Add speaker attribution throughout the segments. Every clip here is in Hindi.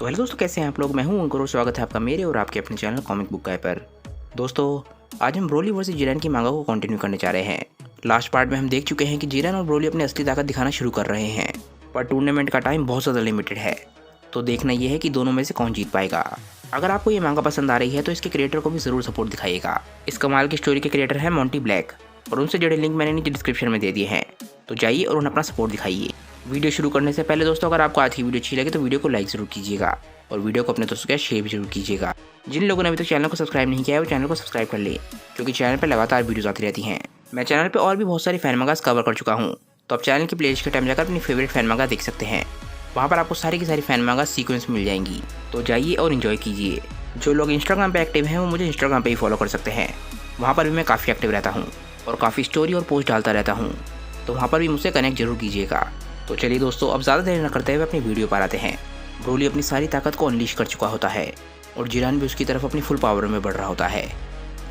Speaker 1: तो हेलो दोस्तों, कैसे हैं आप लोग। मैं हूं अंकुर और स्वागत है आपका मेरे और आपके अपने चैनल कॉमिक बुक गाय पर। दोस्तों, आज हम ब्रोली वर्सेस जिरेन की मांगा को कंटिन्यू करने जा रहे हैं। लास्ट पार्ट में हम देख चुके हैं कि जिरेन और ब्रोली अपनी असली ताकत दिखाना शुरू कर रहे हैं, पर टूर्नामेंट का टाइम बहुत ज़्यादा लिमिटेड है। तो देखना यह है कि दोनों में से कौन जीत पाएगा। अगर आपको ये मांगा पसंद आ रही है तो इसके क्रिएटर को भी ज़रूर सपोर्ट दिखाइएगा। इस कमाल की स्टोरी के क्रिएटर है मोंटी ब्लैक और उनसे जुड़े लिंक मैंने नीचे डिस्क्रिप्शन में दे दिए हैं, तो जाइए और उन्हें अपना सपोर्ट दिखाइए। वीडियो शुरू करने से पहले दोस्तों, अगर आपको आज की वीडियो अच्छी लगे तो वीडियो को लाइक जरूर कीजिएगा और वीडियो को अपने दोस्तों के साथ शेयर भी जरूर कीजिएगा। जिन लोगों ने अभी तक चैनल को सब्सक्राइब नहीं किया है वो चैनल को सब्सक्राइब कर ले, क्योंकि चैनल पर लगातार वीडियोस आती रहती हैं। मैं चैनल पर और भी बहुत सारी फैन मंगास कवर कर चुका हूँ, तो आप चैनल की प्लेलिस्ट के टाइम जाकर अपनी फेवरेट फैन मंगा देख सकते हैं। वहाँ पर आपको सारी की सारी फैन मंगा सीक्वेंस मिल जाएंगी, तो जाइए और इन्जॉय कीजिए। जो लोग इंस्टाग्राम पे एक्टिव हैं वो मुझे इंस्टाग्राम पे ही फॉलो कर सकते हैं। वहाँ पर भी मैं काफ़ी एक्टिव रहता हूँ और काफ़ी स्टोरी और पोस्ट डालता रहता हूँ, तो वहाँ पर भी मुझसे कनेक्ट जरूर कीजिएगा। तो चलिए दोस्तों, अब ज़्यादा देर न करते हुए अपनी वीडियो पर आते हैं। ब्रोली अपनी सारी ताकत को अनलीश कर चुका होता है और जिरेन भी उसकी तरफ अपनी फुल पावर में बढ़ रहा होता है।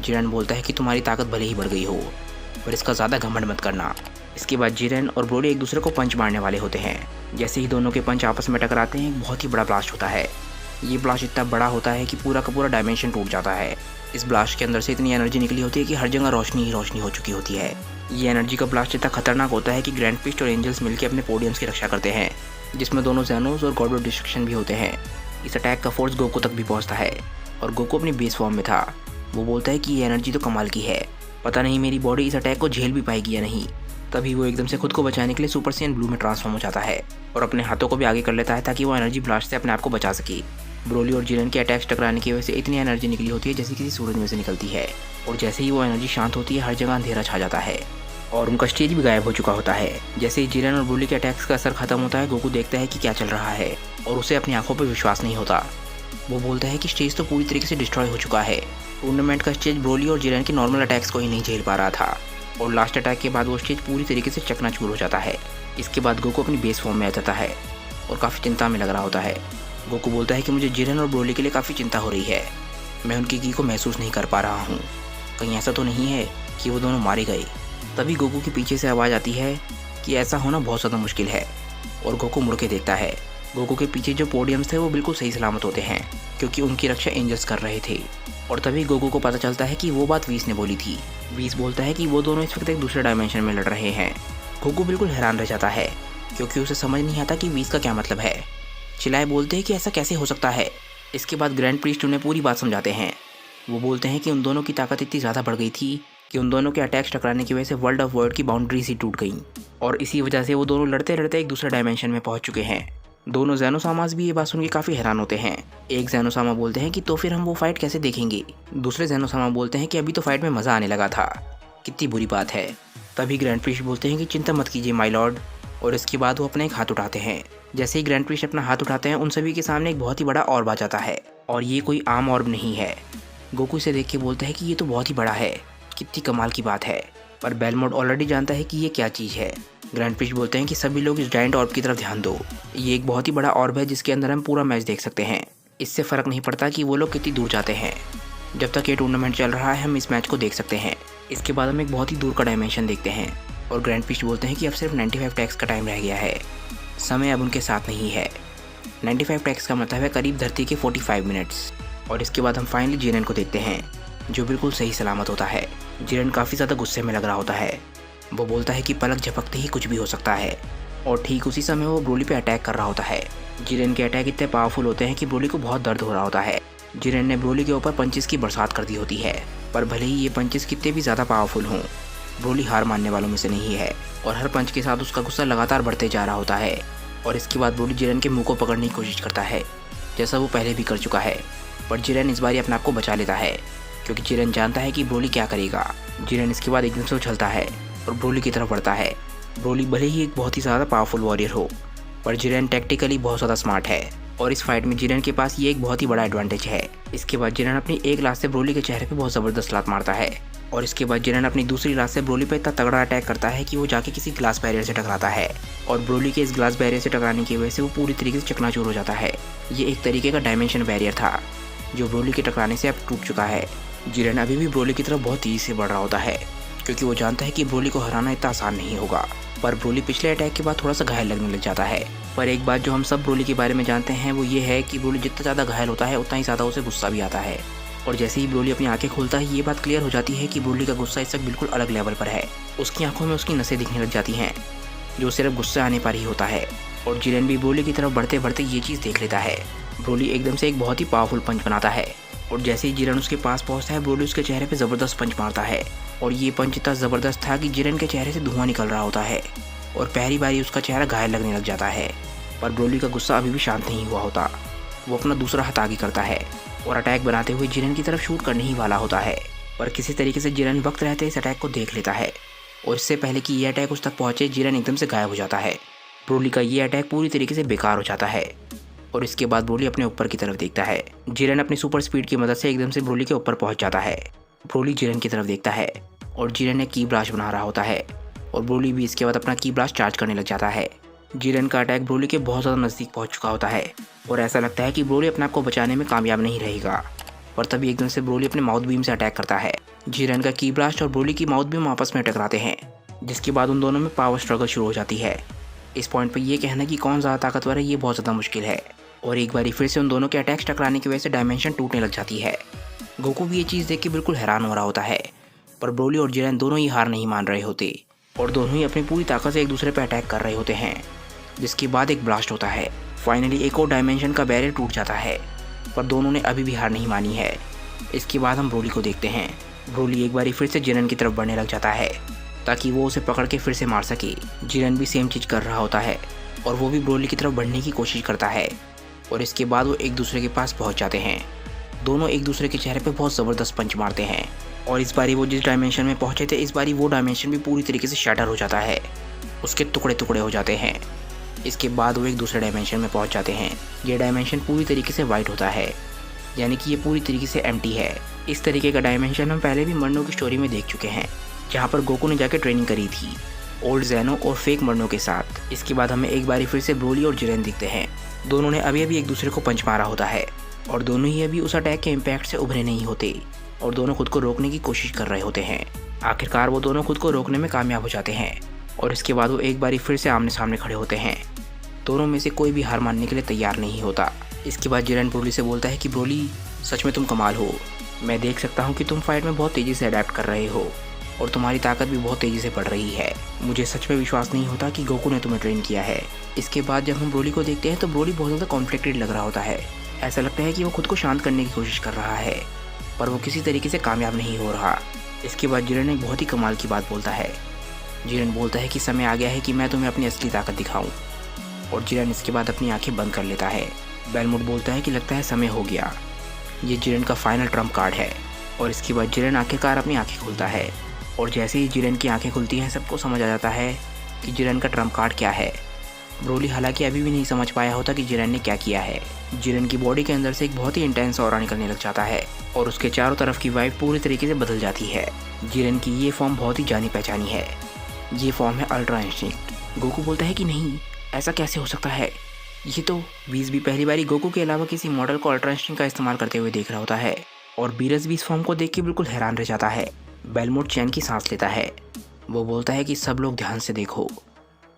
Speaker 1: जिरेन बोलता है कि तुम्हारी ताकत भले ही बढ़ गई हो, पर इसका ज़्यादा घमंड मत करना। इसके बाद जिरेन और ब्रोली एक दूसरे को पंच मारने वाले होते हैं। जैसे ही दोनों के पंच आपस में टकराते हैं, एक बहुत ही बड़ा ब्लास्ट होता है। ये ब्लास्ट इतना बड़ा होता है कि पूरा का पूरा डायमेंशन टूट जाता है। इस ब्लास्ट के अंदर से इतनी एनर्जी निकली होती है कि हर जगह रोशनी ही रोशनी हो चुकी होती है। ये एनर्जी का ब्लास्ट इतना खतरनाक होता है कि ग्रैंड फिस्ट और एंजल्स मिलकर अपने पोडियम्स की रक्षा करते हैं, जिसमें दोनों ज़ैनोस और गॉड ऑफ डिस्ट्रक्शन भी होते हैं। इस अटैक का फोर्स गोकू तक भी पहुंचता है और गोकू अपनी बेस फॉर्म में था। वो बोलता है कि ये एनर्जी तो कमाल की है, पता नहीं मेरी बॉडी इस अटैक को झेल भी पाएगी या नहीं। तभी वो एकदम से खुद को बचाने के लिए सुपर सैयन ब्लू में ट्रांसफॉर्म हो जाता है और अपने हाथों को भी आगे कर लेता है ताकि वो एनर्जी ब्लास्ट से अपने आप को बचा सके। ब्रोली और जिरेन के अटैक्स टकराने की वजह से इतनी एनर्जी निकली होती है जैसे किसी सूरज में से निकलती है, और जैसे ही वो एनर्जी शांत होती है हर जगह अंधेरा छा जाता है और उनका स्टेज भी गायब हो चुका होता है। जैसे ही जिरेन और ब्रोली के अटैक्स का असर खत्म होता है, गोकू देखता है कि क्या चल रहा है और उसे अपनी आंखों पर विश्वास नहीं होता। वो बोलता है कि स्टेज तो पूरी तरीके से डिस्ट्रॉय हो चुका है। टूर्नामेंट का स्टेज ब्रोली और जिरेन के नॉर्मल अटैक्स को ही नहीं झेल पा रहा था और लास्ट अटैक के बाद वो स्टेज पूरी तरीके से चकनाचूर हो जाता है। इसके बाद गोकू अपनी बेस फॉर्म में आ जाता है और काफ़ी चिंता में लग रहा होता है। गोकू बोलता है कि मुझे जिरेन और ब्रोली के लिए काफ़ी चिंता हो रही है, मैं उनकी की को महसूस नहीं कर पा रहा हूँ। कहीं ऐसा तो नहीं है कि वो दोनों मारे गए। तभी गोकू के पीछे से आवाज़ आती है कि ऐसा होना बहुत ज़्यादा मुश्किल है, और गोकू मुड़ के देखता है। गोकू के पीछे जो पोडियम्स थे वो बिल्कुल सही सलामत होते हैं, क्योंकि उनकी रक्षा एंजल्स कर रहे थे। और तभी गोकू को पता चलता है कि वो बात वीस ने बोली थी। वीस बोलता है कि वो दोनों इस वक्त एक दूसरे डायमेंशन में लड़ रहे हैं। गोकू बिल्कुल हैरान रह जाता है, क्योंकि उसे समझ नहीं आता कि वीस का क्या मतलब है। चिल्लाए बोलते हैं कि ऐसा कैसे हो सकता है। इसके बाद ग्रैंड प्रीस्ट उन्हें पूरी बात समझाते हैं। वो बोलते हैं कि उन दोनों की ताकत इतनी ज़्यादा बढ़ गई थी कि उन दोनों के अटैक्स टकराने की वजह से वर्ल्ड ऑफ वर्ड की बाउंड्रीज ही टूट गई, और इसी वजह से वो दोनों लड़ते लड़ते एक दूसरे डायमेंशन में पहुंच चुके हैं। दोनों ज़ैनोसामास भी ये बात सुन के काफ़ी हैरान होते हैं। एक ज़ैनोसामा बोलते हैं कि तो फिर हम वो फाइट कैसे देखेंगे। दूसरे ज़ैनोसामा बोलते हैं कि अभी तो फाइट में मज़ा आने लगा था, कितनी बुरी बात है। तभी ग्रैंड प्रीस्ट बोलते हैं कि चिंता मत कीजिए माय लॉर्ड, और इसके बाद वो अपने एक हाथ उठाते हैं। जैसे ही ग्रैंड प्रीस्ट अपना हाथ उठाते हैं, उन सभी के सामने एक बहुत ही बड़ा ऑर्ब आ जाता है, और ये कोई आम ऑर्ब नहीं है। गोकू इसे देख के बोलता है कि ये तो बहुत ही बड़ा है, कितनी कमाल की बात है। पर बेलमोड ऑलरेडी जानता है कि ये क्या चीज़ है। ग्रैंड प्रीस्ट बोलते हैं कि सभी लोग इस जायंट ऑर्ब की तरफ ध्यान दो, ये एक बहुत ही बड़ा ऑर्ब है जिसके अंदर हम पूरा मैच देख सकते हैं। इससे फ़र्क नहीं पड़ता कि वो लोग कितनी दूर जाते हैं, जब तक ये टूर्नामेंट चल रहा है हम इस मैच को देख सकते हैं। इसके बाद हम एक बहुत ही दूर का डायमेंशन देखते हैं, और ग्रैंड प्रीस्ट बोलते हैं कि अब सिर्फ 95 टैक्स का टाइम रह गया है, समय अब उनके साथ नहीं है। 95 टैक्स का मतलब है करीब धरती के 45 मिनट्स। और इसके बाद हम फाइनली जिरेन को देखते हैं, जो बिल्कुल सही सलामत होता है। जिरेन काफ़ी ज़्यादा गुस्से में लग रहा होता है। वो बोलता है कि पलक झपकते ही कुछ भी हो सकता है, और ठीक उसी समय वो ब्रोली पे अटैक कर रहा होता है। जिरेन के अटैक इतने पावरफुल होते हैं कि ब्रोली को बहुत दर्द हो रहा होता है। जिरेन ने ब्रोली के ऊपर पंचेस की बरसात कर दी होती है, पर भले ही ये पंचेस कितने भी ज़्यादा पावरफुल हों, ब्रोली हार मानने वालों में से नहीं है, और हर पंच के साथ उसका गुस्सा लगातार बढ़ते जा रहा होता है। और इसके बाद ब्रोली जिरेन के मुंह को पकड़ने की कोशिश करता है, जैसा वो पहले भी कर चुका है, पर जिरेन इस बार अपने आप को बचा लेता है, क्योंकि जिरेन जानता है कि ब्रोली क्या करेगा। जिरेन इसके बाद एकदम से उछलता है और ब्रोली की तरफ बढ़ता है। ब्रोली भले ही एक बहुत ही ज़्यादा पावरफुल वॉरियर हो, पर जिरेन टैक्टिकली बहुत ज़्यादा स्मार्ट है, और इस फाइट में जिरेन के पास ये एक बहुत ही बड़ा एडवांटेज है। इसके बाद जिरेन अपनी एक लात से ब्रोली के चेहरे पे बहुत ज़बरदस्त लात मारता है, और इसके बाद जिरेन अपनी दूसरी लात से ब्रोली पे इतना तगड़ा अटैक करता है कि वो जाके किसी ग्लास बैरियर से टकराता है, और ब्रोली के इस ग्लास बैरियर से टकराने की वजह से वो पूरी तरीके से चकनाचूर हो जाता है। ये एक तरीके का डायमेंशन बैरियर था जो ब्रोली के टकराने से अब टूट चुका है। जिरेन अभी भी ब्रोली की तरफ बहुत तेज़ी से बढ़ रहा होता है, क्योंकि वो जानता है कि ब्रोली को हराना इतना आसान नहीं होगा। पर ब्रोली पिछले अटैक के बाद थोड़ा सा घायल लगने लग जाता है। पर एक बात जो हम सब ब्रोली के बारे में जानते हैं वो ये है कि ब्रोली जितना ज़्यादा घायल होता है उतना ही ज़्यादा उसे गुस्सा भी आता है। और जैसे ही ब्रोली अपनी आंखें खोलता है ये बात क्लियर हो जाती है कि ब्रोली का गुस्सा इस वक्त बिल्कुल अलग लेवल पर है। उसकी आंखों में उसकी नसें दिखने लग जाती हैं जो सिर्फ गुस्से आने पर ही होता है। और जिरेन भी ब्रोली की तरफ बढ़ते बढ़ते ये चीज़ देख लेता है। ब्रोली एकदम से एक बहुत ही पावरफुल पंच बनाता है और जैसे ही जिरेन उसके पास पहुंचता है ब्रोली उसके चेहरे पे ज़बरदस्त पंच मारता है। और ये पंच इतना ज़बरदस्त था कि जिरेन के चेहरे से धुआं निकल रहा होता है और पहली बार ही उसका चेहरा घायल लगने लग जाता है। पर ब्रोली का गुस्सा अभी भी शांत नहीं हुआ होता। वो अपना दूसरा हाथ आगे करता है और अटैक बनाते हुए जिरेन की तरफ शूट करने ही वाला होता है। पर किसी तरीके से जिरेन वक्त रहते इस अटैक को देख लेता है और इससे पहले कि ये अटैक उस तक पहुंचे जिरेन एकदम से गायब हो जाता है। ब्रोली का ये अटैक पूरी तरीके से बेकार हो जाता है और इसके बाद ब्रोली अपने ऊपर की तरफ देखता है। जिरेन अपनी सुपर स्पीड की मदद से एकदम से ब्रोली के ऊपर पहुंच जाता है। ब्रोली जिरेन की तरफ देखता है और जिरेन एक की ब्लास्ट बना रहा होता है और ब्रोली भी इसके बाद अपना की ब्लास्ट चार्ज करने लग जाता है। जिरेन का अटैक ब्रोली के बहुत ज़्यादा नज़दीक पहुंच चुका होता है और ऐसा लगता है कि ब्रोली अपने आप को बचाने में कामयाब नहीं रहेगा। पर तभी एकदम से ब्रोली अपने माउथ बीम से अटैक करता है। जिरेन का की ब्लास्ट और ब्रोली की माउथ बीम आपस में टकराते हैं जिसके बाद उन दोनों में पावर स्ट्रगल शुरू हो जाती है। इस पॉइंट पर यह कहना कि कौन ज़्यादा ताकतवर है ये बहुत ज़्यादा मुश्किल है और एक बार फिर से उन दोनों के अटैक्स टकराने की वजह से डायमेंशन टूटने लग जाती है। गोकू भी ये चीज़ देख के बिल्कुल हैरान हो रहा होता है पर ब्रोली और जिरेन दोनों ही हार नहीं मान रहे होते और दोनों ही अपनी पूरी ताकत से एक दूसरे पर अटैक कर रहे होते हैं। जिसके बाद एक ब्लास्ट होता है। फाइनली एक और डायमेंशन का बैरियर टूट जाता है पर दोनों ने अभी भी हार नहीं मानी है। इसके बाद हम ब्रोली को देखते हैं। ब्रोली एक बार फिर से जिरेन की तरफ बढ़ने लग जाता है ताकि वो उसे पकड़ के फिर से मार सके। जिरेन भी सेम चीज़ कर रहा होता है और वो भी ब्रोली की तरफ बढ़ने की कोशिश करता है और इसके बाद वो एक दूसरे के पास पहुंच जाते हैं। दोनों एक दूसरे के चेहरे पे बहुत ज़बरदस्त पंच मारते हैं और इस बारी वो जिस डायमेंशन में पहुंचे थे इस बारी वो डायमेंशन भी पूरी तरीके से शैटर हो जाता है। उसके टुकड़े टुकड़े हो जाते हैं। इसके बाद वो एक दूसरे डायमेंशन में पहुंच जाते हैं। ये डायमेंशन पूरी तरीके से वाइट होता है यानी कि ये पूरी तरीके से एम्प्टी है। इस तरीके का डायमेंशन हम पहले भी मर्नो की स्टोरी में देख चुके हैं जहाँ पर गोकू ने जाकर ट्रेनिंग करी थी ओल्ड ज़ेनो और फेक मर्नो के साथ। इसके बाद हमें एक बारी फिर से ब्रोली और जिरेन दिखते हैं। दोनों ने अभी अभी एक दूसरे को पंच मारा होता है और दोनों ही अभी उस अटैक के इम्पैक्ट से उभरे नहीं होते और दोनों खुद को रोकने की कोशिश कर रहे होते हैं। आखिरकार वो दोनों खुद को रोकने में कामयाब हो जाते हैं और इसके बाद वो एक बारी फिर से आमने सामने खड़े होते हैं। दोनों में से कोई भी हार मानने के लिए तैयार नहीं होता। इसके बाद जिरेन ब्रोली से बोलता है कि ब्रोली सच में तुम कमाल हो। मैं देख सकता हूँ कि तुम फाइट में बहुत तेज़ी से अडेप्ट कर रहे हो और तुम्हारी ताकत भी बहुत तेज़ी से बढ़ रही है। मुझे सच में विश्वास नहीं होता कि गोकू ने तुम्हें ट्रेन किया है। इसके बाद जब हम ब्रोली को देखते हैं तो ब्रोली बहुत ज़्यादा कॉन्फ्लिक्टेड लग रहा होता है। ऐसा लगता है कि वो खुद को शांत करने की कोशिश कर रहा है पर वो किसी तरीके से कामयाब नहीं हो रहा। इसके बाद जिरेन एक बहुत ही कमाल की बात बोलता है। जिरेन बोलता है कि समय आ गया है कि मैं तुम्हें अपनी असली ताकत दिखाऊं और जिरेन इसके बाद अपनी आंखें बंद कर लेता है। बेलमोट बोलता है कि लगता है समय हो गया। ये जिरेन का फाइनल ट्रम्प कार्ड है और इसके बाद जिरेन आखिरकार अपनी आंखें खुलता है और जैसे ही जिरेन की आंखें खुलती हैं सबको समझ आ जाता है कि जिरेन का ट्रम्प कार्ड क्या है। ब्रोली हालांकि अभी भी नहीं समझ पाया होता कि जिरेन ने क्या किया है। जिरेन की बॉडी के अंदर से एक बहुत ही इंटेंस ऑरा निकलने लग जाता है और उसके चारों तरफ की वाइब पूरी तरीके से बदल जाती है। जिरेन की ये फॉर्म बहुत ही जानी पहचानी है। ये फॉर्म है अल्ट्रा इंस्टिंक्ट। गोकू बोलता है कि नहीं, ऐसा कैसे हो सकता है। ये तो बीस भी पहली बारी गोकू के अलावा किसी मॉडल को अल्ट्रा इंस्टिंक्ट का इस्तेमाल करते हुए देख रहा होता है और बीरस भी इस फॉर्म को देख के बिल्कुल हैरान रह जाता है। बेलमोट चैन की सांस लेता है। वो बोलता है कि सब लोग ध्यान से देखो,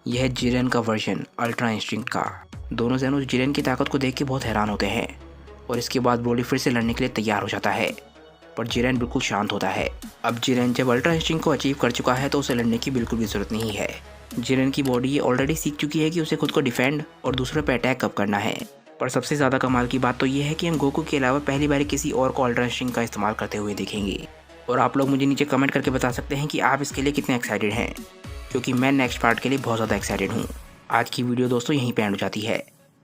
Speaker 1: यह है जिरेन का वर्जन अल्ट्रा इंस्टिंक्ट का। दोनों ज़ेनोस जिरेन की ताकत को देख के बहुत हैरान होते हैं और इसके बाद ब्रोली फिर से लड़ने के लिए तैयार हो जाता है पर जिरेन बिल्कुल शांत होता है। अब जिरेन जब अल्ट्रा इंस्टिंक्ट को अचीव कर चुका है तो उसे लड़ने की बिल्कुल भी ज़रूरत नहीं है। जिरेन की बॉडी ये ऑलरेडी सीख चुकी है कि उसे खुद को डिफेंड और दूसरे पर अटैक कब करना है। पर सबसे ज़्यादा कमाल की बात तो ये है कि हम गोकू के अलावा पहली बार किसी और को अल्ट्रा इंस्टिंक्ट का इस्तेमाल करते हुए देखेंगे। और आप लोग मुझे नीचे कमेंट करके बता सकते हैं कि आप इसके लिए कितने एक्साइटेड हैं, क्योंकि मैं नेक्स्ट पार्ट के लिए बहुत ज़्यादा एक्साइटेड हूँ। आज की वीडियो दोस्तों यहीं पे एंड हो जाती है।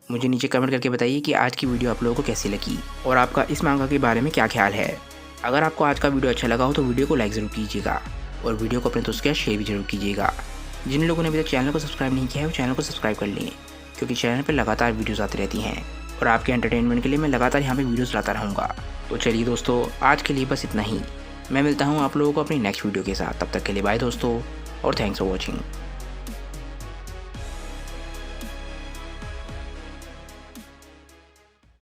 Speaker 1: मुझे नीचे कमेंट करके बताइए कि आज की वीडियो आप लोगों को कैसी लगी और आपका इस मांगा के बारे में क्या ख्याल है। अगर आपको आज का वीडियो अच्छा लगा हो तो वीडियो को लाइक ज़रूर कीजिएगा और वीडियो को अपने दोस्तों के साथ शेयर भी जरूर कीजिएगा। जिन लोगों ने अभी तक चैनल को सब्सक्राइब नहीं किया है वो चैनल को सब्सक्राइब कर लें, क्योंकि चैनल पर लगातार वीडियोज़ आती रहती हैं और आपके एंटरटेनमेंट के लिए मैं लगातार यहाँ पे वीडियोज़ लाता रहूँगा। तो चलिए दोस्तों, आज के लिए बस इतना ही। मैं मिलता हूँ आप लोगों को अपनी नेक्स्ट वीडियो के साथ। तब तक के लिए बाय दोस्तों और थैंक्स फॉर वॉचिंग।